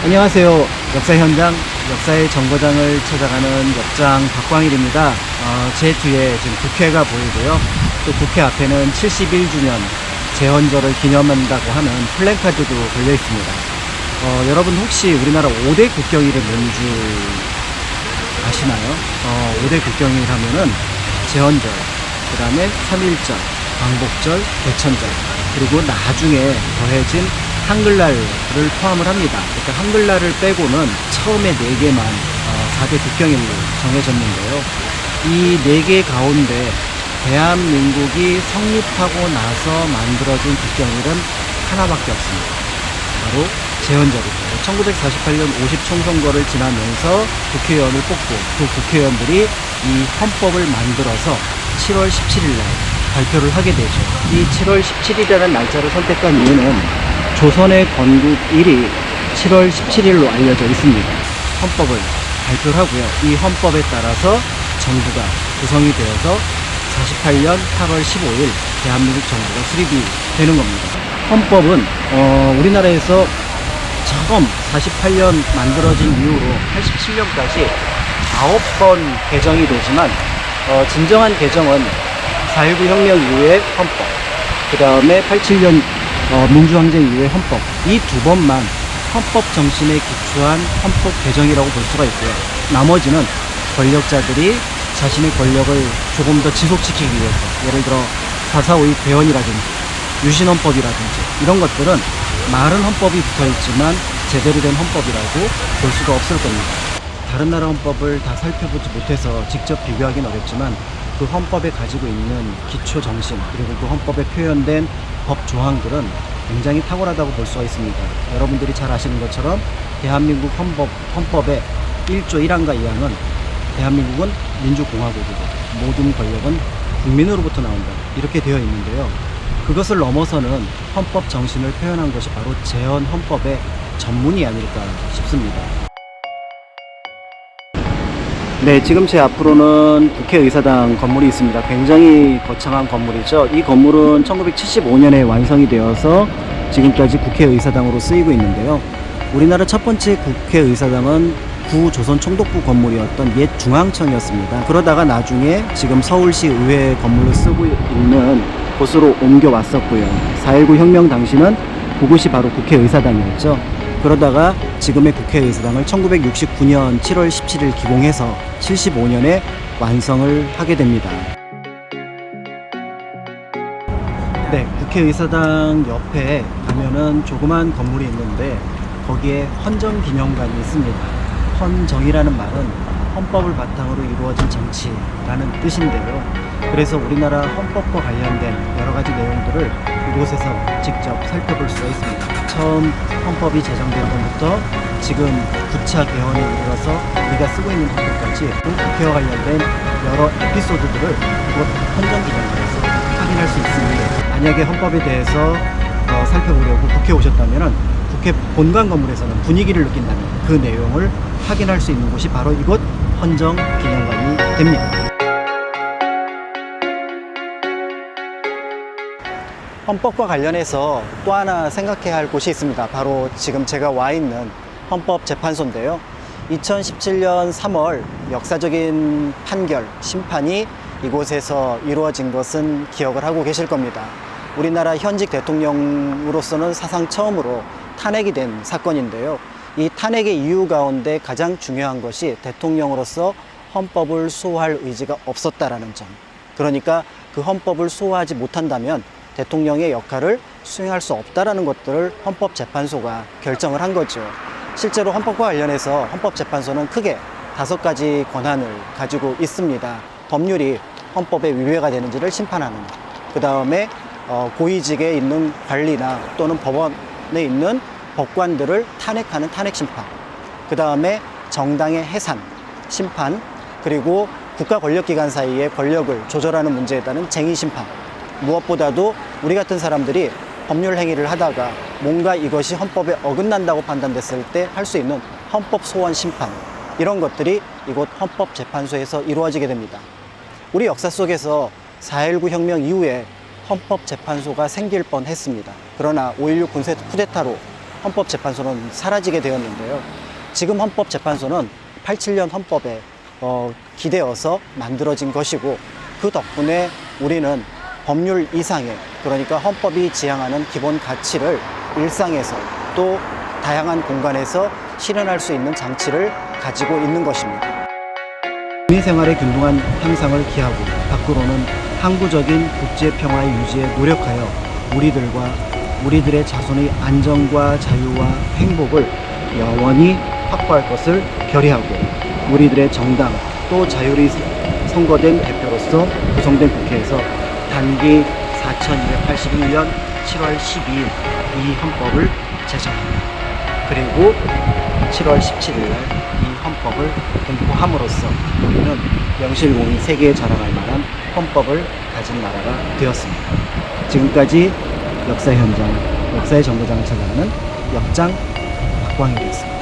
안녕하세요. 역사 현장, 역사의 정거장을 찾아가는 역장 박광일입니다. 제 뒤에 지금 국회가 보이고요. 또 국회 앞에는 71주년 재헌절을 기념한다고 하는 플랜카드도 걸려 있습니다. 여러분 혹시 우리나라 5대 국경일의 뭔지 아시나요? 5대 국경일 하면은 재헌절, 그 다음에 3.1절, 광복절, 대천절, 그리고 나중에 더해진 한글날을 포함을 합니다. 그러니까 한글날을 빼고는 처음에 4개만 4대 국경일로 정해졌는데요. 이 4개 가운데 대한민국이 성립하고 나서 만들어진 국경일은 하나밖에 없습니다. 바로 재헌절이죠. 1948년 50총선거를 지나면서 국회의원을 뽑고 그 국회의원들이 이 헌법을 만들어서 7월 17일 날 발표를 하게 되죠. 이 7월 17일이라는 날짜를 선택한 이유는 조선의 건국일이 7월 17일로 알려져 있습니다. 헌법을 발표를 하고요. 이 헌법에 따라서 정부가 구성이 되어서 48년 8월 15일 대한민국 정부가 수립이 되는 겁니다. 헌법은 우리나라에서 처음 48년 만들어진 이후로 87년까지 9번 개정이 되지만 진정한 개정은 4.19 혁명 이후의 헌법, 그 다음에 87년 민주항쟁 이후의 헌법, 이 2번만 헌법 정신에 기초한 헌법 개정이라고 볼 수가 있고요. 나머지는 권력자들이 자신의 권력을 조금 더 지속시키기 위해서, 예를 들어 4.4.5 개헌이라든지 유신헌법이라든지 이런 것들은 말은 헌법이 붙어있지만 제대로 된 헌법이라고 볼 수가 없을 겁니다. 다른 나라 헌법을 다 살펴보지 못해서 직접 비교하기는 어렵지만 그 헌법에 가지고 있는 기초 정신, 그리고 그 헌법에 표현된 법 조항들은 굉장히 탁월하다고 볼 수가 있습니다. 여러분들이 잘 아시는 것처럼 대한민국 헌법의 1조 1항과 2항은 대한민국은 민주공화국이고 모든 권력은 국민으로부터 나온다, 이렇게 되어 있는데요. 그것을 넘어서는 헌법 정신을 표현한 것이 바로 재헌 헌법의 전문이 아닐까 싶습니다. 네, 지금 제 앞으로는 국회의사당 건물이 있습니다. 굉장히 거창한 건물이죠. 이 건물은 1975년에 완성이 되어서 지금까지 국회의사당으로 쓰이고 있는데요. 우리나라 첫 번째 국회의사당은 구조선 총독부 건물이었던 옛 중앙청이었습니다. 그러다가 나중에 지금 서울시 의회 건물로 쓰고 있는 곳으로 옮겨왔었고요. 4.19 혁명 당시는 그곳이 바로 국회의사당이었죠. 그러다가 지금의 국회의사당을 1969년 7월 17일 기공해서 75년에 완성을 하게 됩니다. 네, 국회의사당 옆에 가면은 조그만 건물이 있는데 거기에 헌정기념관이 있습니다. 헌정이라는 말은 헌법을 바탕으로 이루어진 정치라는 뜻인데요. 그래서 우리나라 헌법과 관련된 여러 가지 내용들을 이곳에서 직접 살펴볼 수가 있습니다. 처음 헌법이 제정된 것부터 지금 9차 개헌에 이르러서 우리가 쓰고 있는 헌법까지 국회와 관련된 여러 에피소드들을 이곳 헌정기념관에서 확인할 수 있습니다. 만약에 헌법에 대해서 살펴보려고 국회에 오셨다면 국회 본관 건물에서는 분위기를 느낀다면 그 내용을 확인할 수 있는 곳이 바로 이곳 헌정기념관이 됩니다. 헌법과 관련해서 또 하나 생각해야 할 곳이 있습니다. 바로 지금 제가 와 있는 헌법재판소인데요. 2017년 3월 역사적인 판결, 심판이 이곳에서 이루어진 것은 기억을 하고 계실 겁니다. 우리나라 현직 대통령으로서는 사상 처음으로 탄핵이 된 사건인데요. 이 탄핵의 이유 가운데 가장 중요한 것이 대통령으로서 헌법을 수호할 의지가 없었다라는 점. 그러니까 그 헌법을 수호하지 못한다면 대통령의 역할을 수행할 수 없다라는 것들을 헌법재판소가 결정을 한 거죠. 실제로 헌법과 관련해서 헌법재판소는 크게 5가지 권한을 가지고 있습니다. 법률이 헌법에 위배가 되는지를 심판하는, 그 다음에 고위직에 있는 관리나 또는 법원에 있는 법관들을 탄핵하는 탄핵심판, 그 다음에 정당의 해산, 심판, 그리고 국가 권력기관 사이의 권력을 조절하는 문제에 따른 쟁의심판, 무엇보다도 우리 같은 사람들이 법률 행위를 하다가 뭔가 이것이 헌법에 어긋난다고 판단됐을 때 할 수 있는 헌법 소원 심판, 이런 것들이 이곳 헌법재판소에서 이루어지게 됩니다. 우리 역사 속에서 4.19 혁명 이후에 헌법재판소가 생길 뻔했습니다. 그러나 5.16 군사 쿠데타로 헌법재판소는 사라지게 되었는데요. 지금 헌법재판소는 87년 헌법에 기대어서 만들어진 것이고, 그 덕분에 우리는 법률 이상의, 그러니까 헌법이 지향하는 기본 가치를 일상에서 또 다양한 공간에서 실현할 수 있는 장치를 가지고 있는 것입니다. 국민생활의 균등한 향상을 기하고 밖으로는 항구적인 국제평화의 유지에 노력하여 우리들의 자손의 안정과 자유와 행복을 영원히 확보할 것을 결의하고, 우리들의 정당 또 자율이 선거된 대표로서 구성된 국회에서 단기 4281년 7월 12일 이 헌법을 제정합니다. 그리고 7월 17일 날 이 헌법을 공포함으로써 우리는 명실공히 세계에 자랑할 만한 헌법을 가진 나라가 되었습니다. 지금까지 역사 현장, 역사의 정거장을 찾아가는 역장 박광일이었습니다.